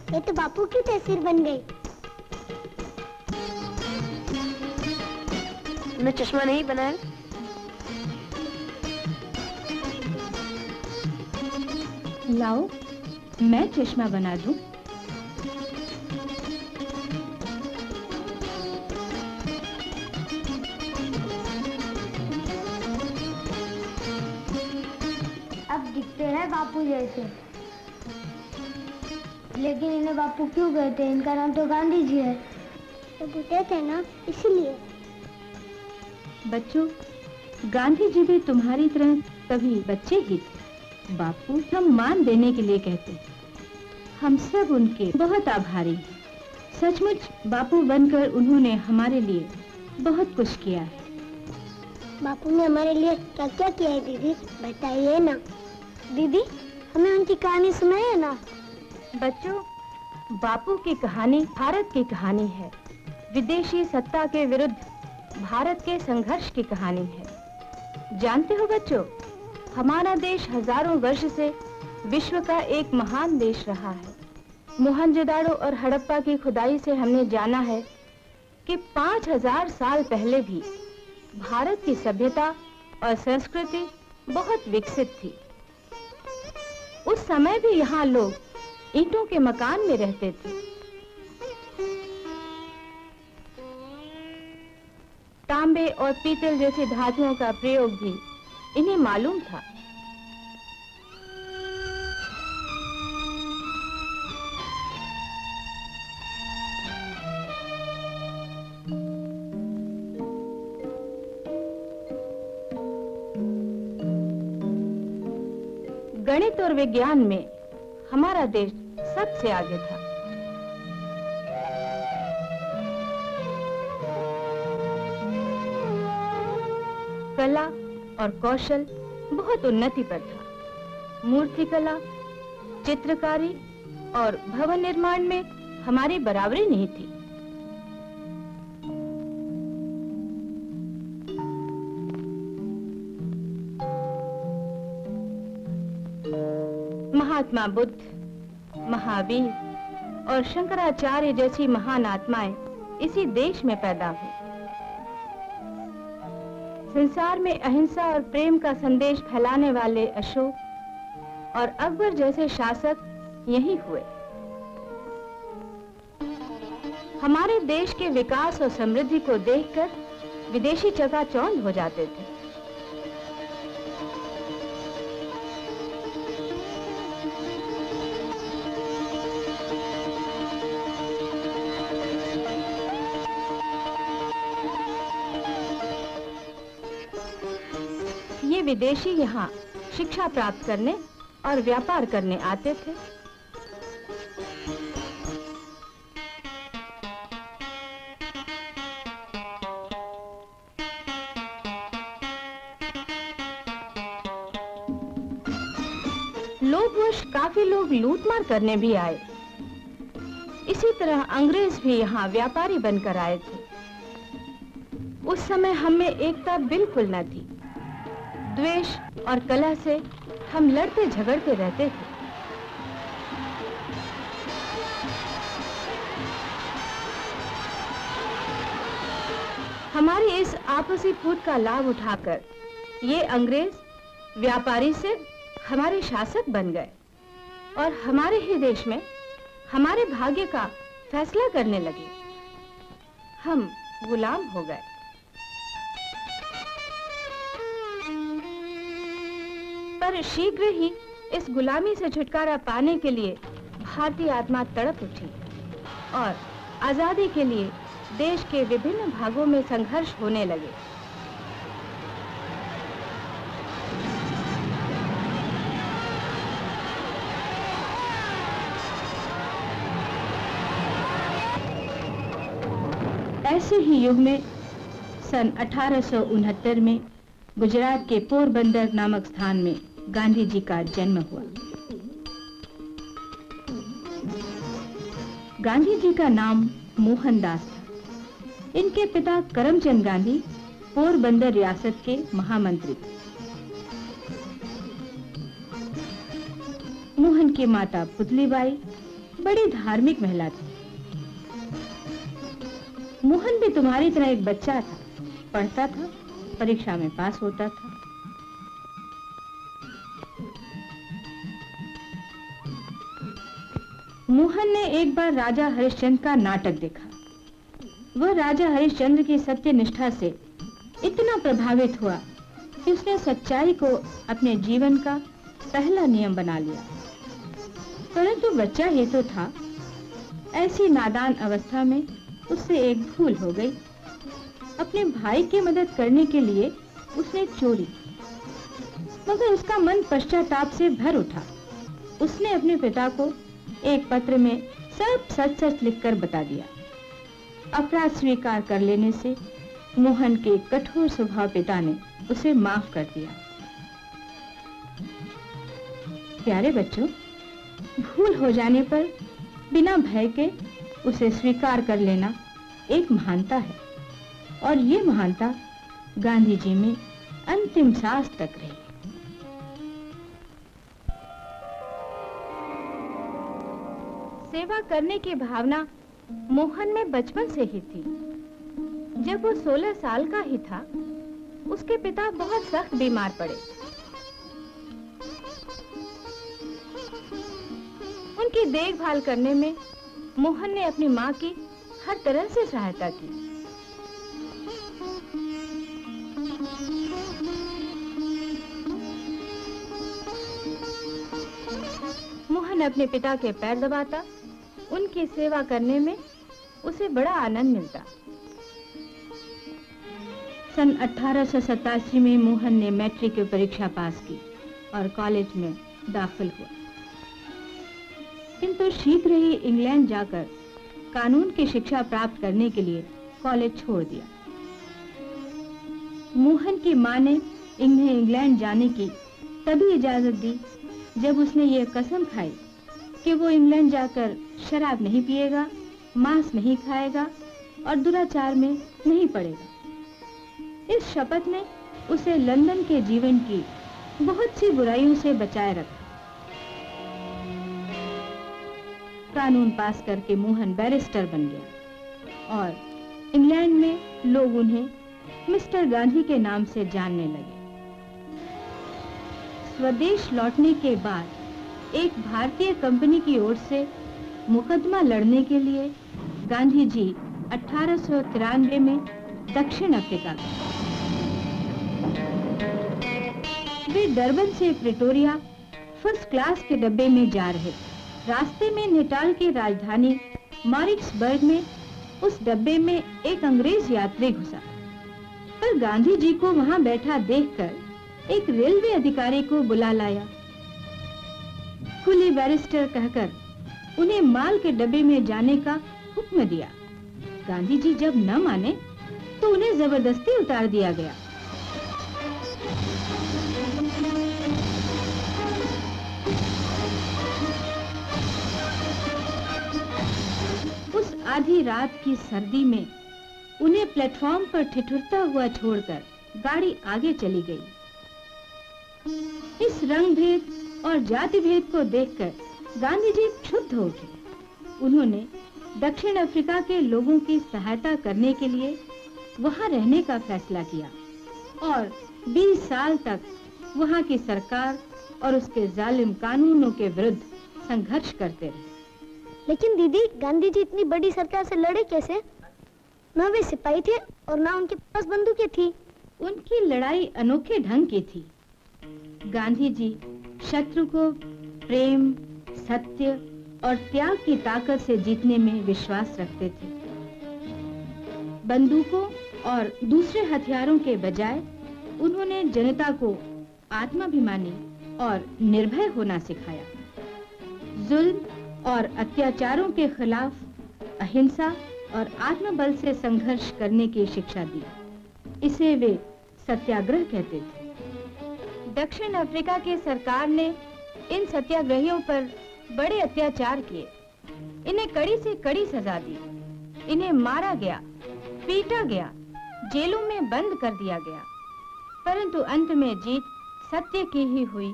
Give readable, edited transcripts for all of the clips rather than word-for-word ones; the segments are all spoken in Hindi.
ये तो बापू की तस्वीर बन गई। तुमने चश्मा नहीं बनाया? लाओ, मैं चश्मा बना दूं। अब दिखते हैं बापू जैसे। लेकिन इन्हें बापू क्यों कहते हैं? इनका नाम तो गांधी जी है। तो बूढ़े थे ना, इसीलिए। बच्चों, गांधी जी भी तुम्हारी तरह कभी बच्चे ही थे। बापू हम मान देने के लिए कहते हैं। हम सब उनके बहुत आभारी हैं। सचमुच बापू बनकर उन्होंने हमारे लिए बहुत कुछ किया है। बापू ने हमारे लिए क्या क्या किया है दीदी, बताइए ना। दीदी, हमें उनकी कहानी सुनाइए ना। बच्चों, बापू की कहानी भारत की कहानी है। विदेशी सत्ता के विरुद्ध भारत के संघर्ष की कहानी है। जानते हो बच्चों, हमारा देश हजारों वर्ष से विश्व का एक महान देश रहा है। मोहनजोदाड़ो और हड़प्पा की खुदाई से हमने जाना है कि 5000 साल पहले भी भारत की सभ्यता और संस्कृति बहुत विकसित थी। उस समय भी यहाँ लोग ईंटों के मकान में रहते थे। तांबे और पीतल जैसी धातुओं का प्रयोग भी इन्हें मालूम था। गणित और विज्ञान में हमारा देश सबसे आगे था। कला और कौशल बहुत उन्नति पर था। मूर्तिकला, चित्रकारी और भवन निर्माण में हमारी बराबरी नहीं थी। महात्मा बुद्ध, महावीर और शंकराचार्य जैसी महान आत्माएं इसी देश में पैदा हुई। संसार में अहिंसा और प्रेम का संदेश फैलाने वाले अशोक और अकबर जैसे शासक यही हुए। हमारे देश के विकास और समृद्धि को देखकर विदेशी चकाचौंध हो जाते थे। ये विदेशी यहाँ शिक्षा प्राप्त करने और व्यापार करने आते थे। लोभवश काफी लोग लूटमार करने भी आए। इसी तरह अंग्रेज भी यहाँ व्यापारी बनकर आए थे। उस समय हम में एकता बिल्कुल न थी। द्वेष और कला से हम लड़ते झगड़ते रहते थे। हमारी इस आपसी फूट का लाभ उठाकर ये अंग्रेज व्यापारी से हमारे शासक बन गए और हमारे ही देश में हमारे भाग्य का फैसला करने लगे। हम गुलाम हो गए। पर शीघ्र ही इस गुलामी से छुटकारा पाने के लिए भारतीय आत्मा तड़प उठी और आजादी के लिए देश के विभिन्न भागों में संघर्ष होने लगे। ऐसे ही युग में सन 1869 में गुजरात के पोरबंदर नामक स्थान में गांधी जी का जन्म हुआ। गांधी जी का नाम मोहनदास था। इनके पिता करमचंद गांधी पोरबंदर रियासत के महामंत्री थे। मोहन की माता पुतलीबाई बड़ी धार्मिक महिला थी। मोहन भी तुम्हारी तरह एक बच्चा था, पढ़ता था, परीक्षा में पास होता था। मोहन ने एक बार राजा हरिश्चंद्र का नाटक देखा। वह राजा हरिश्चंद्र की सत्यनिष्ठा से इतना प्रभावित हुआ कि उसने सच्चाई को अपने जीवन का पहला नियम बना लिया। परंतु बच्चा ही तो था। ऐसी नादान अवस्था में उससे एक भूल हो गई। अपने भाई की मदद करने के लिए उसने चोरी की, मगर उसका मन पश्चाताप से भर उठा। उसने अपने पिता को एक पत्र में सब सच सच लिखकर बता दिया। अपराध स्वीकार कर लेने से मोहन के कठोर स्वभाव पिता ने उसे माफ कर दिया। प्यारे बच्चों, भूल हो जाने पर बिना भय के उसे स्वीकार कर लेना एक महानता है और ये महानता गांधी जी में अंतिम सांस तक रही। सेवा करने की भावना मोहन में बचपन से ही थी। जब वो 16 साल का ही था, उसके पिता बहुत सख्त बीमार पड़े। उनकी देखभाल करने में मोहन ने अपनी माँ की हर तरह से सहायता की। मोहन अपने पिता के पैर दबाता, उनकी सेवा करने में उसे बड़ा आनंद मिलता। सन 1887 में मोहन ने मैट्रिक की परीक्षा पास की और कॉलेज में दाखिल हुआ। किंतु शीघ्र ही इंग्लैंड जाकर कानून की शिक्षा प्राप्त करने के लिए कॉलेज छोड़ दिया। मोहन की मां ने इन्हें इंग्लैंड जाने की तभी इजाजत दी जब उसने ये कसम खाई कि वो इंग्लैंड जाकर शराब नहीं पिएगा, मांस नहीं खाएगा और दुराचार में नहीं पड़ेगा। इस शपथ ने उसे लंदन के जीवन की बहुत सी बुराइयों से बचाए रखा। कानून पास करके मोहन बैरिस्टर बन गया और इंग्लैंड में लोग उन्हें मिस्टर गांधी के नाम से जानने लगे। स्वदेश लौटने के बाद एक भारतीय कंपनी की ओर से मुकदमा लड़ने के लिए गांधी जी 1893 में दक्षिण अफ्रीका गए। वे डरबन से प्रिटोरिया फर्स्ट क्लास के डब्बे में जा रहे थे। रास्ते में नेटाल की राजधानी मॉरिट्सबर्ग में उस डब्बे में एक अंग्रेज यात्री घुसा, पर गांधी जी को वहां बैठा देखकर एक रेलवे अधिकारी को बुला लाया। खुली बैरिस्टर कहकर उन्हें माल के डब्बे में जाने का हुक्म दिया। गांधी जी जब न माने तो उन्हें जबरदस्ती उतार दिया गया। उस आधी रात की सर्दी में उन्हें प्लेटफॉर्म पर ठिठुरता हुआ छोड़कर गाड़ी आगे चली गई। इस रंग भेद और जाति भेद को देखकर गांधी जी क्षुब्ध हो उठे। उन्होंने दक्षिण अफ्रीका के लोगों की सहायता करने के लिए वहां रहने का फैसला किया और 20 साल तक वहां की सरकार और उसके जालिम कानूनों के विरुद्ध संघर्ष करते रहे। लेकिन दीदी, गांधी जी इतनी बड़ी सरकार से लड़े कैसे? न वे सिपाही थे और न उनके पास बंदूकें थी। उनकी लड़ाई अनोखे ढंग की थी। गांधी जी शत्रु को प्रेम, सत्य और त्याग की ताकत से जीतने में विश्वास रखते थे। बंदूकों और दूसरे हथियारों के बजाय उन्होंने जनता को आत्माभिमानी और निर्भय होना सिखाया। जुल्म और अत्याचारों के खिलाफ अहिंसा और आत्मबल से संघर्ष करने की शिक्षा दी। इसे वे सत्याग्रह कहते थे। दक्षिण अफ्रीका की सरकार ने इन सत्याग्रहियों पर बड़े अत्याचार किए। इन्हें कड़ी से कड़ी सजा दी। इन्हें मारा गया, पीटा गया, जेलों में बंद कर दिया गया। परंतु अंत में जीत सत्य की ही हुई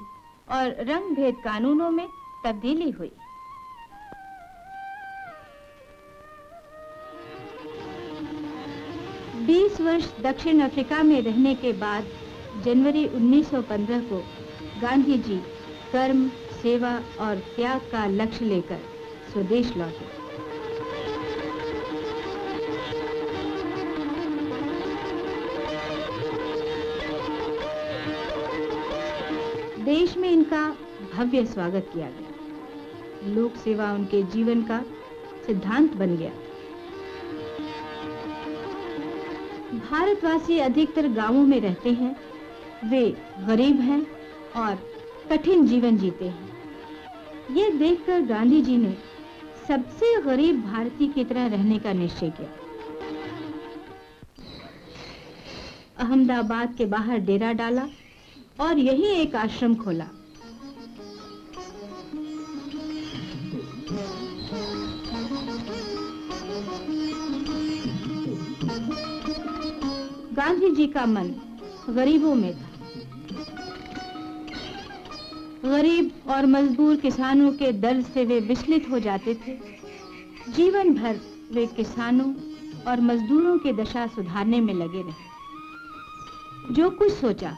और रंग भेद कानूनों में तब्दीली हुई। बीस वर्ष दक्षिण अफ्रीका में रहने के बाद जनवरी 1915 को गांधी जी कर्म, सेवा और त्याग का लक्ष्य लेकर स्वदेश लौटे। देश में इनका भव्य स्वागत किया गया। लोक सेवा उनके जीवन का सिद्धांत बन गया। भारतवासी अधिकतर गांवों में रहते हैं। वे गरीब हैं और कठिन जीवन जीते हैं। ये देखकर गांधी जी ने सबसे गरीब भारतीय की तरह रहने का निश्चय किया। अहमदाबाद के बाहर डेरा डाला और यहीं एक आश्रम खोला। गांधी जी का मन गरीबों में था। गरीब और मजदूर किसानों के दर्द से वे विचलित हो जाते थे। जीवन भर वे किसानों और मजदूरों की दशा सुधारने में लगे रहे। जो कुछ सोचा,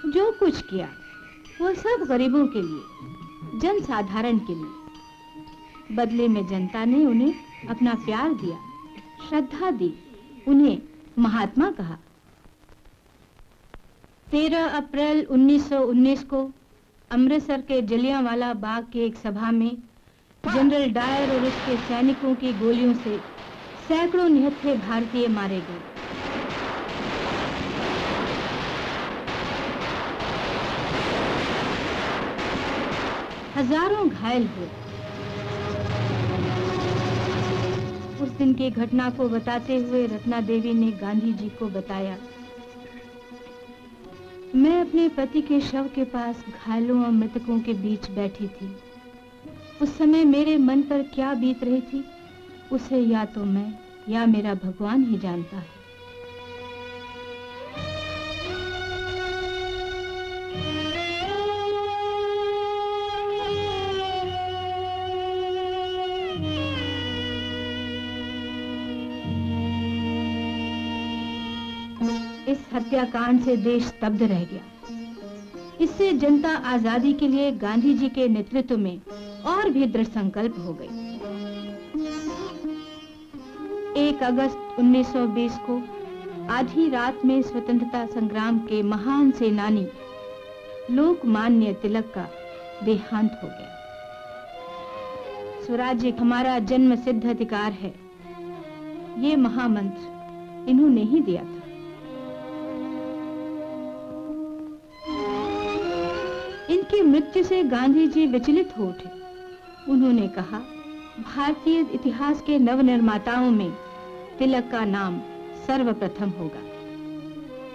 जो कुछ किया, वो सब गरीबों के लिए, जनसाधारण के लिए। बदले में जनता ने उन्हें अपना प्यार दिया, श्रद्धा दी, उन्हें महात्मा कहा। 13 अप्रैल 1919 को अमृतसर के जलियांवाला बाग की एक सभा में जनरल डायर और उसके सैनिकों की गोलियों से सैकड़ों निहत्थे भारतीय मारे गए। हजारों घायल हुए। उस दिन की घटना को बताते हुए रत्ना देवी ने गांधी जी को बताया, मैं अपने पति के शव के पास घायलों और मृतकों के बीच बैठी थी। उस समय मेरे मन पर क्या बीत रही थी, उसे या तो मैं या मेरा भगवान ही जानता है। इस हत्याकांड से देश स्तब्ध रह गया। इससे जनता आजादी के लिए गांधी जी के नेतृत्व में और भी दृढ़ संकल्प हो गई। 1 अगस्त 1920 को आधी रात में स्वतंत्रता संग्राम के महान सेनानी लोकमान्य तिलक का देहांत हो गया। स्वराज्य हमारा जन्म सिद्ध अधिकार है, ये महामंत्र इन्होंने ही दिया था। इनकी मृत्यु से गांधी जी विचलित हो उठे। उन्होंने कहा, भारतीय इतिहास के नवनिर्माताओं में तिलक का नाम सर्वप्रथम होगा।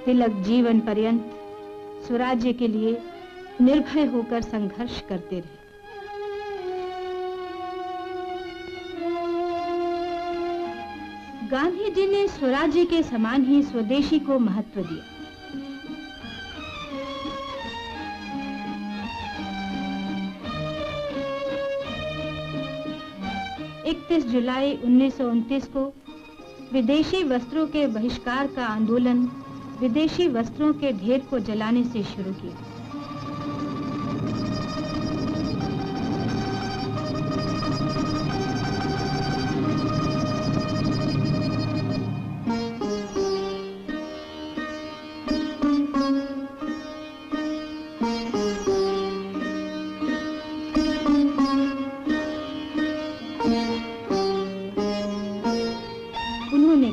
तिलक जीवन पर्यंत स्वराज्य के लिए निर्भय होकर संघर्ष करते रहे। गांधी जी ने स्वराज्य के समान ही स्वदेशी को महत्व दिया। 31 जुलाई 1929 को विदेशी वस्त्रों के बहिष्कार का आंदोलन विदेशी वस्त्रों के ढेर को जलाने से शुरू किया।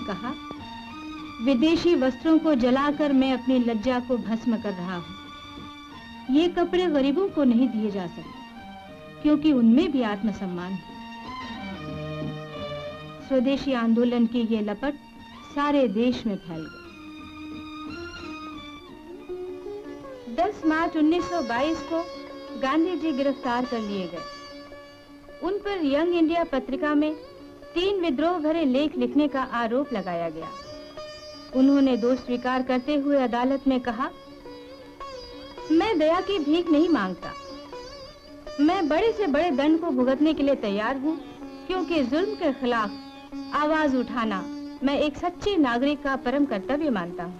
कहा, विदेशी वस्त्रों को जलाकर मैं अपनी लज्जा को भस्म कर रहा हूं। ये कपड़े गरीबों को नहीं दिए जा सकते क्योंकि उनमें भी आत्मसम्मान है। स्वदेशी आंदोलन की ये लपट सारे देश में फैल गई। 10 मार्च 1922 को गांधी जी गिरफ्तार कर लिए गए। उन पर यंग इंडिया पत्रिका में 3 विद्रोह भरे लेख लिखने का आरोप लगाया गया। उन्होंने दोष स्वीकार करते हुए अदालत में कहा, मैं दया की भीख नहीं मांगता। मैं बड़े से बड़े दंड को भुगतने के लिए तैयार हूं, क्योंकि जुल्म के खिलाफ आवाज उठाना मैं एक सच्चे नागरिक का परम कर्तव्य मानता हूं।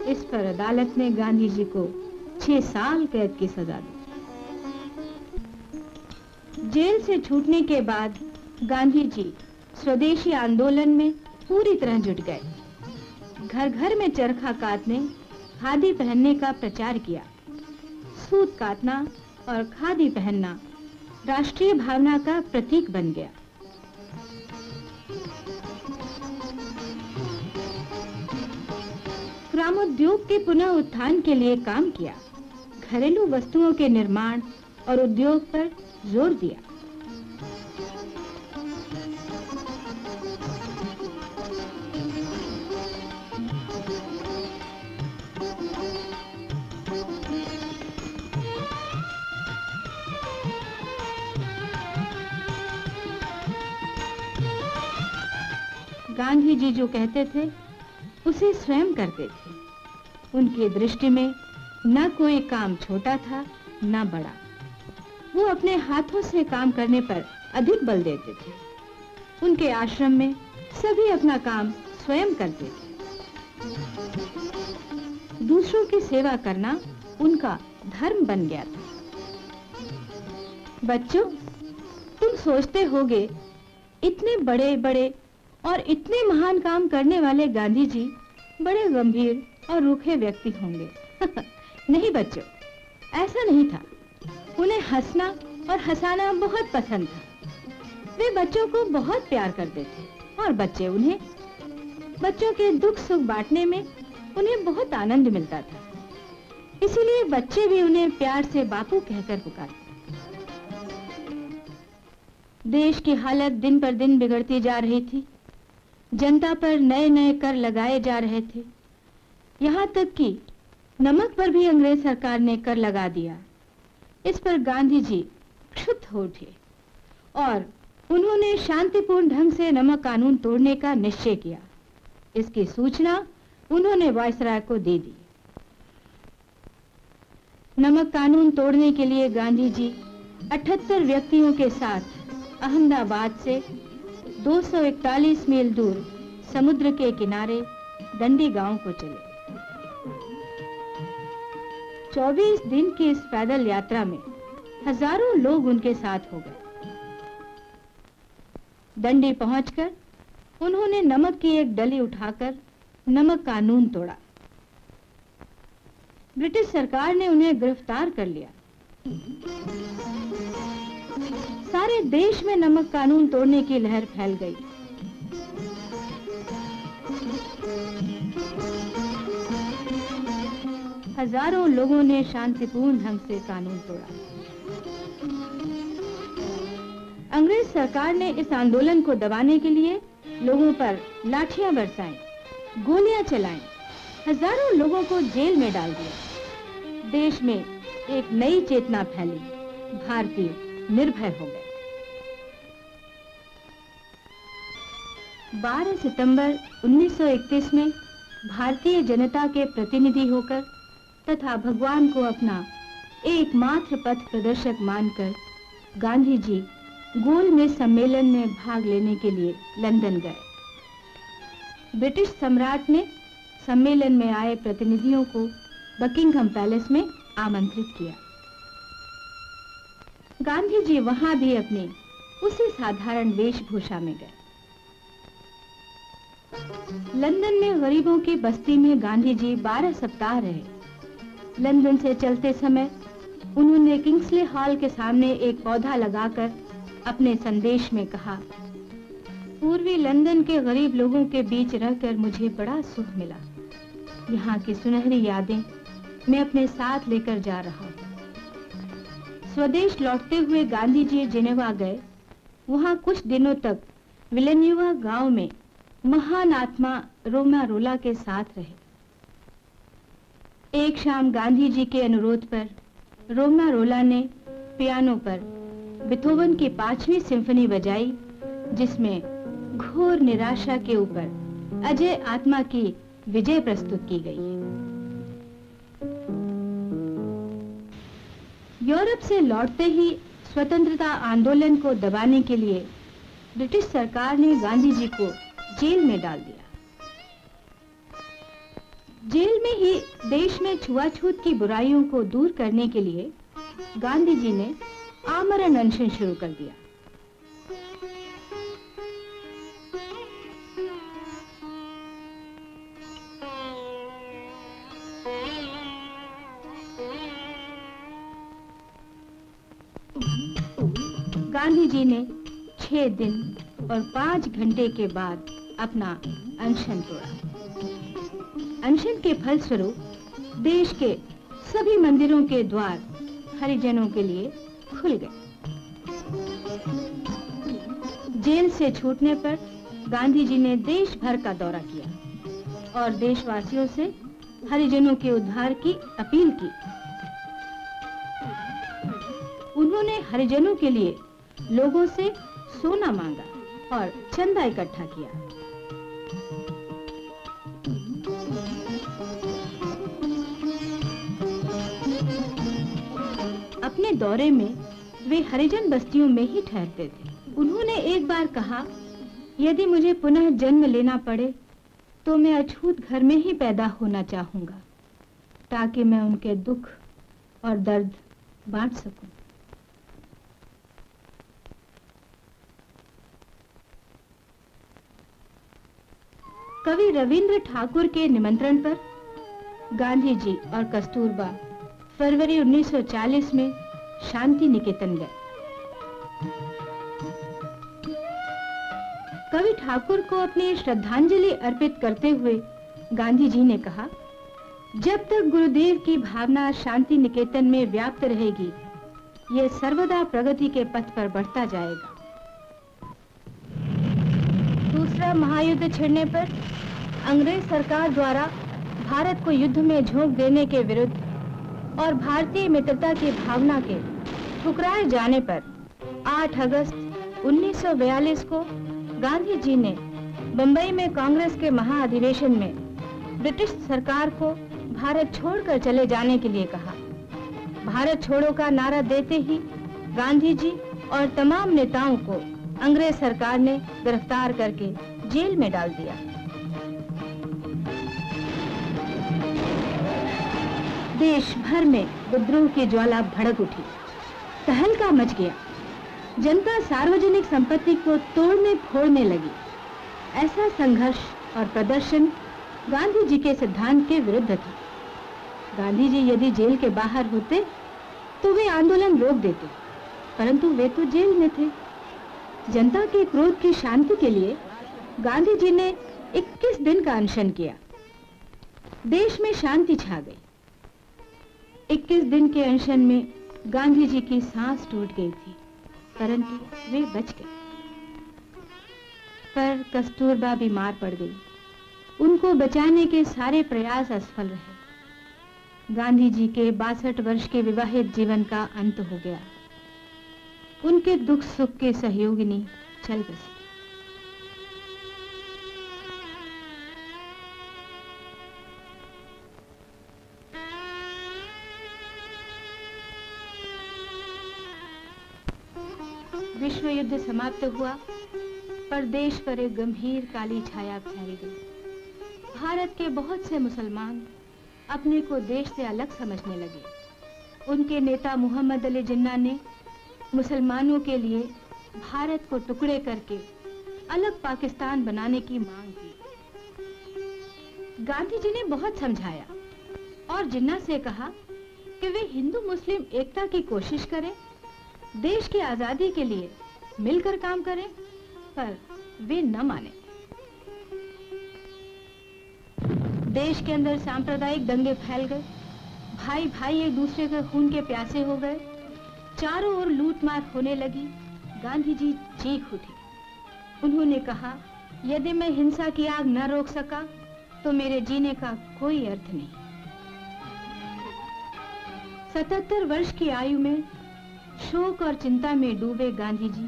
इस पर अदालत ने गांधी जी को 6 साल कैद की सजा दी। जेल से छूटने के बाद गांधी जी स्वदेशी आंदोलन में पूरी तरह जुट गए। घर घर में चरखा कातने, खादी पहनने का प्रचार किया। सूत काटना और खादी पहनना राष्ट्रीय भावना का प्रतीक बन गया। ग्रामोद्योग के पुनः उत्थान के लिए काम किया। घरेलू वस्तुओं के निर्माण और उद्योग पर जोर दिया। गांधी जी जो कहते थे उसे स्वयं करते थे। उनकी दृष्टि में न कोई काम छोटा था न बड़ा। वो अपने हाथों से काम करने पर अधिक बल देते थे। उनके आश्रम में सभी अपना काम स्वयं करते थे। दूसरों की सेवा करना उनका धर्म बन गया था। बच्चों, तुम सोचते होगे इतने बड़े बड़े और इतने महान काम करने वाले गांधी जी बड़े गंभीर और रूखे व्यक्ति होंगे। नहीं बच्चों, ऐसा नहीं था। उन्हें हंसना और हंसाना बहुत पसंद था। वे बच्चों को बहुत प्यार करते थे और बच्चों के दुख सुख बांटने में उन्हें बहुत आनंद मिलता था। इसीलिए बच्चे भी उन्हें प्यार से बापू कहकर पुकारते। देश की हालत दिन पर दिन बिगड़ती जा रही थी। जनता पर नए नए कर लगाए जा रहे थे। यहाँ तक कि नमक पर भी अंग्रेज सरकार ने कर लगा दिया। इस पर गांधी जी क्षुब्ध हो उठे और उन्होंने शांतिपूर्ण ढंग से नमक कानून तोड़ने का निश्चय किया। इसकी सूचना उन्होंने वायसराय को दे दी। नमक कानून तोड़ने के लिए गांधी जी 78 व्यक्तियों के साथ अहमदाबाद से 241 मील दूर समुद्र के किनारे दंडी गांव को चले। 24 दिन की इस पैदल यात्रा में हजारों लोग उनके साथ हो गए। दंडी पहुंचकर उन्होंने नमक की एक डली उठाकर नमक कानून तोड़ा। ब्रिटिश सरकार ने उन्हें गिरफ्तार कर लिया। सारे देश में नमक कानून तोड़ने की लहर फैल गई। हजारों लोगों ने शांतिपूर्ण ढंग से कानून तोड़ा। अंग्रेज सरकार ने इस आंदोलन को दबाने के लिए लोगों पर लाठियां बरसाईं, गोलियां चलाईं, हजारों लोगों को जेल में डाल दिया। देश में एक नई चेतना फैली। भारतीय निर्भय हो गए। 12 सितंबर 1931 में भारतीय जनता के प्रतिनिधि होकर तथा भगवान को अपना एकमात्र पथ प्रदर्शक मानकर गांधी जी गोलमेज सम्मेलन में भाग लेने के लिए लंदन गए। ब्रिटिश सम्राट ने सम्मेलन में आए प्रतिनिधियों को बकिंघम पैलेस में आमंत्रित किया। गांधी जी वहां भी अपने उसी साधारण वेशभूषा में गए। लंदन में गरीबों की बस्ती में गांधी जी 12 सप्ताह रहे। लंदन से चलते समय उन्होंने किंग्सले हॉल के सामने एक पौधा लगाकर अपने संदेश में कहा, पूर्वी लंदन के गरीब लोगों के बीच रहकर मुझे बड़ा सुख मिला। यहाँ की सुनहरी यादें मैं अपने साथ लेकर जा रहा हूँ। स्वदेश लौटते हुए गांधी जी जिनेवा गए। वहाँ कुछ दिनों तक विलेन्युवा गांव में महान आत्मा रोमारोला के साथ रहे। एक शाम गांधी जी के अनुरोध पर रोमारोला ने पियानो पर बीथोवन की 5वीं सिम्फनी बजाई, जिसमें घोर निराशा के ऊपर अजय आत्मा की विजय प्रस्तुत की गई है। यूरोप से लौटते ही स्वतंत्रता आंदोलन को दबाने के लिए ब्रिटिश सरकार ने गांधी जी को जेल में डाल दिया। जेल में ही देश में छुआछूत की बुराइयों को दूर करने के लिए गांधी जी ने आमरण अनशन शुरू कर दिया। गांधी जी ने 6 दिन और 5 घंटे के बाद अपना अनशन तोड़ा। अनशन के फलस्वरूप देश के सभी मंदिरों के द्वार हरिजनों के लिए खुल गए। जेल से छूटने पर गांधी जी ने देश भर का दौरा किया और देशवासियों से हरिजनों के उद्धार की अपील की। उन्होंने हरिजनों के लिए लोगों से सोना मांगा और चंदा इकट्ठा किया। अपने दौरे में वे हरिजन बस्तियों में ही ठहरते थे। उन्होंने एक बार कहा, यदि मुझे पुनः जन्म लेना पड़े तो मैं अछूत घर में ही पैदा होना चाहूंगा, ताकि मैं उनके दुख और दर्द बांट सकूं। कवि रविंद्र ठाकुर के निमंत्रण पर गांधी जी और कस्तूरबा फरवरी 1940 में शांति निकेतन गए। कवि ठाकुर को अपनी श्रद्धांजलि अर्पित करते हुए गांधी जी ने कहा, जब तक गुरुदेव की भावना शांति निकेतन में व्याप्त रहेगी, यह सर्वदा प्रगति के पथ पर बढ़ता जाएगा। दूसरा महायुद्ध छिड़ने पर अंग्रेज सरकार द्वारा भारत को युद्ध में झोंक देने के विरुद्ध और भारतीय मित्रता की भावना के ठुकराए जाने पर 8 अगस्त 1942 को गांधी जी ने बंबई में कांग्रेस के महाअधिवेशन में ब्रिटिश सरकार को भारत छोड़कर चले जाने के लिए कहा। भारत छोड़ो का नारा देते ही गांधी जी और तमाम नेताओं को अंग्रेज सरकार ने गिरफ्तार करके जेल में डाल दिया। देश भर में विद्रोह की ज्वाला भड़क उठी, तहलका मच गया। जनता सार्वजनिक संपत्ति को तोड़ने फोड़ने लगी। ऐसा संघर्ष और प्रदर्शन गांधी जी के सिद्धांत के विरुद्ध था। गांधी जी यदि जेल के बाहर होते तो वे आंदोलन रोक देते, परंतु वे तो जेल में थे। जनता के क्रोध की शांति के लिए गांधी जी ने 21 दिन का अनशन किया। देश में शांति छा गई। 21 दिन के अनशन में गांधी जी की सांस टूट गई थी, परंतु वे बच गए। पर कस्तूरबा बीमार पड़ गई। उनको बचाने के सारे प्रयास असफल रहे। गांधी जी के 62 वर्ष के विवाहित जीवन का अंत हो गया। उनके दुख सुख के सहयोगिनी चल बसी। विश्व युद्ध समाप्त हुआ, पर देश पर एक गंभीर काली छाया फैल गई। भारत के बहुत से मुसलमान अपने को देश से अलग समझने लगे। उनके नेता मोहम्मद अली जिन्ना ने मुसलमानों के लिए भारत को टुकड़े करके अलग पाकिस्तान बनाने की मांग की। गांधी जी ने बहुत समझाया और जिन्ना से कहा कि वे हिंदू मुस्लिम एकता की कोशिश करें, देश की आजादी के लिए मिलकर काम करें, पर वे न माने। देश के अंदर सांप्रदायिक दंगे फैल गए, भाई भाई एक दूसरे के खून के प्यासे हो गए, चारों ओर लूटमार होने लगी। गांधी जी चीख उठे। उन्होंने कहा, यदि मैं हिंसा की आग न रोक सका तो मेरे जीने का कोई अर्थ नहीं। 77 वर्ष की आयु में शोक और चिंता में डूबे गांधी जी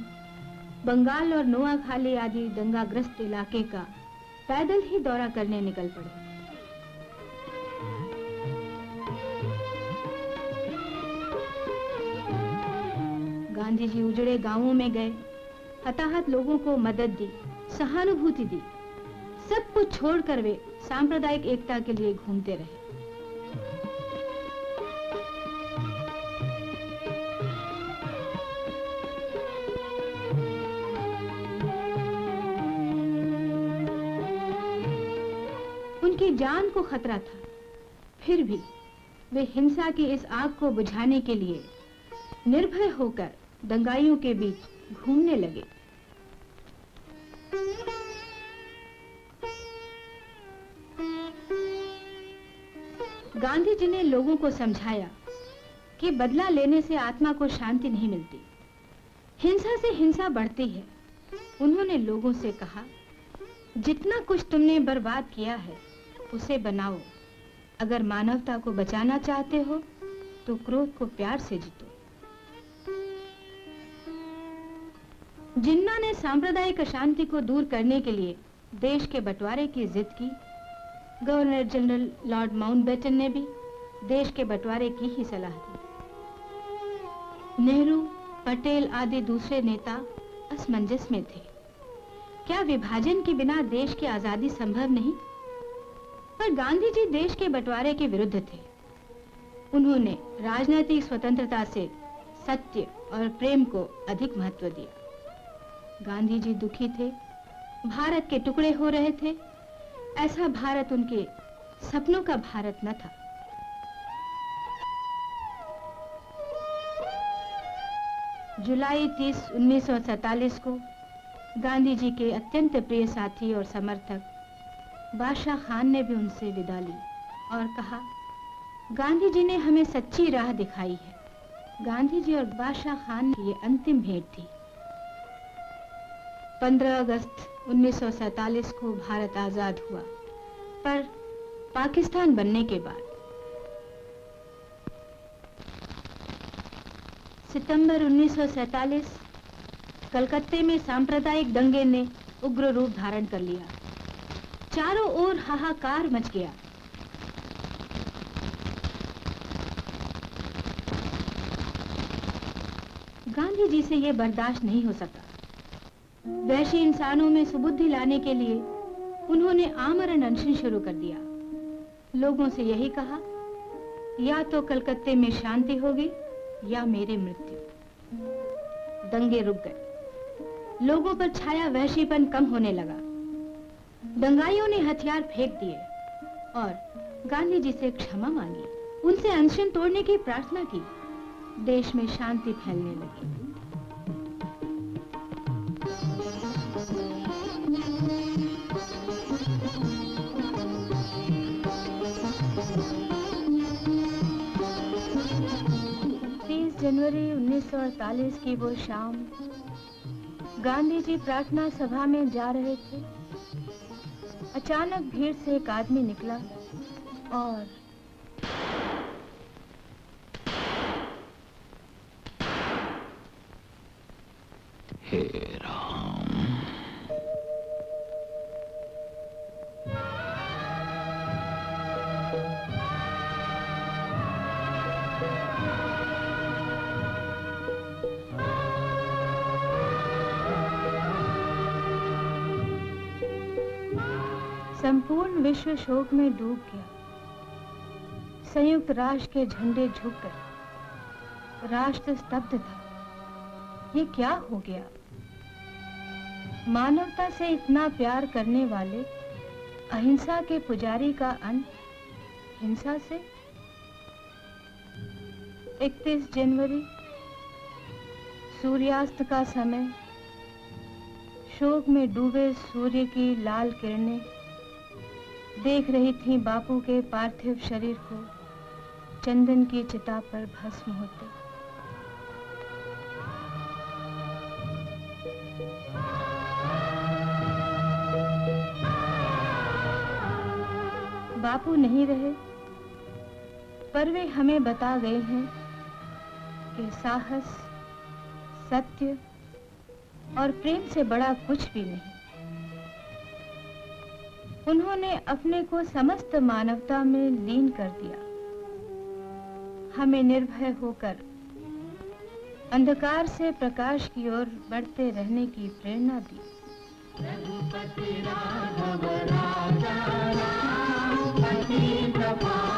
बंगाल और नोआखाली आदि दंगाग्रस्त इलाके का पैदल ही दौरा करने निकल पड़े। गांधी जी उजड़े गांवों में गए, हताहत लोगों को मदद दी, सहानुभूति दी। सब कुछ छोड़कर वे सांप्रदायिक एकता के लिए घूमते रहे। उनकी जान को खतरा था, फिर भी वे हिंसा की इस आग को बुझाने के लिए निर्भय होकर दंगाइयों के बीच घूमने लगे। गांधी जी ने लोगों को समझाया कि बदला लेने से आत्मा को शांति नहीं मिलती, हिंसा से हिंसा बढ़ती है। उन्होंने लोगों से कहा, जितना कुछ तुमने बर्बाद किया है उसे बनाओ। अगर मानवता को बचाना चाहते हो तो क्रोध को प्यार से जीतो। जिन्ना ने सांप्रदायिक अशांति को दूर करने के लिए देश के बंटवारे की जिद की। गवर्नर जनरल लॉर्ड माउंटबेटन ने भी देश के बंटवारे की ही सलाह दी। नेहरू, पटेल आदि दूसरे नेता असमंजस में थे। क्या विभाजन के बिना देश की आजादी संभव नहीं? पर गांधी जी देश के बंटवारे के विरुद्ध थे। उन्होंने राजनीतिक स्वतंत्रता से सत्य और प्रेम को अधिक महत्व दिया। गांधी जी दुखी थे, भारत के टुकड़े हो रहे थे। ऐसा भारत उनके सपनों का भारत न था। जुलाई 30, 1947 को गांधी जी के अत्यंत प्रिय साथी और समर्थक बादशाह खान ने भी उनसे विदा ली और कहा, गांधी जी ने हमें सच्ची राह दिखाई है। गांधी जी और बादशाह खान की ये अंतिम भेंट थी। 15 अगस्त 1947 को भारत आजाद हुआ, पर पाकिस्तान बनने के बाद सितंबर 1947 कलकत्ते में सांप्रदायिक दंगे ने उग्र रूप धारण कर लिया। चारों ओर हाहाकार मच गया। गांधी जी से यह बर्दाश्त नहीं हो सका। वैश्य इंसानों में सुबुद्धि लाने के लिए उन्होंने आमरण अनशन शुरू कर दिया। लोगों से यही कहा, या तो कलकत्ते में शांति होगी या मेरे मृत्यु। दंगे रुक गए। लोगों पर छाया वहशीपन कम होने लगा। दंगाइयों ने हथियार फेंक दिए और गांधी जी से क्षमा मांगी। उनसे अनशन तोड़ने की प्रार्थना की। देश में शांति फैलने लगी। जनवरी 1948 की वो शाम गांधी जी प्रार्थना सभा में जा रहे थे। अचानक भीड़ से एक आदमी निकला और हे राम। संपूर्ण विश्व शोक में डूब गया। संयुक्त राष्ट्र के झंडे झुक गए, राष्ट्र स्तब्ध था। ये क्या हो गया? मानवता से इतना प्यार करने वाले अहिंसा के पुजारी का अंत हिंसा से। 31 जनवरी, सूर्यास्त का समय। शोक में डूबे सूर्य की लाल किरणें देख रही थीं बापू के पार्थिव शरीर को चंदन की चिता पर भस्म होते। बापू नहीं रहे, पर वे हमें बता गए हैं कि साहस, सत्य और प्रेम से बड़ा कुछ भी नहीं। उन्होंने अपने को समस्त मानवता में लीन कर दिया, हमें निर्भय होकर अंधकार से प्रकाश की ओर बढ़ते रहने की प्रेरणा दी। रघुपति राघव राजा राम, पति प्रभा